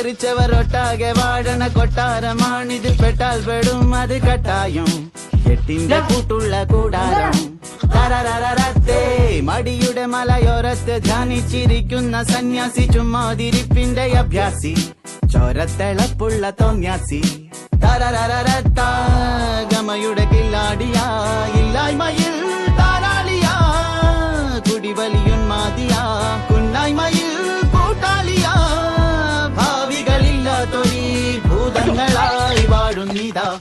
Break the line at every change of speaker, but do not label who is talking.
അന്തരിച്ചവരൊട്ടാകെ വാഴണ കൊട്ടാരമാണിത്. പെട്ടാൽ പെടും അത് കട്ടായും. എട്ടിന്റെ കൂട്ടുള്ള കൂടാരം. തരരരരത്തേ മടിയുടെ മലയോരത്ത് ധ്യാനിച്ചിരിക്കുന്ന സന്യാസി. ചുമ്മാതിരിപ്പിന്റെ അഭ്യാസി. ചോരത്തിളപ്പുള്ള തോന്യാസി. തരരരരത്ത ഗമയുടെ കില്ലാടിയാ. ഇല്ലായ്മയിൽ താരാളിയാ. കുടിവലിയുന്മാതിയാ. കുന്നായ്മയിൽ കൂട്ടാളിയാ. ഭാവികളില്ലാത്തൊരീ ഭൂതങ്ങളായി വാഴുന്നിതാ.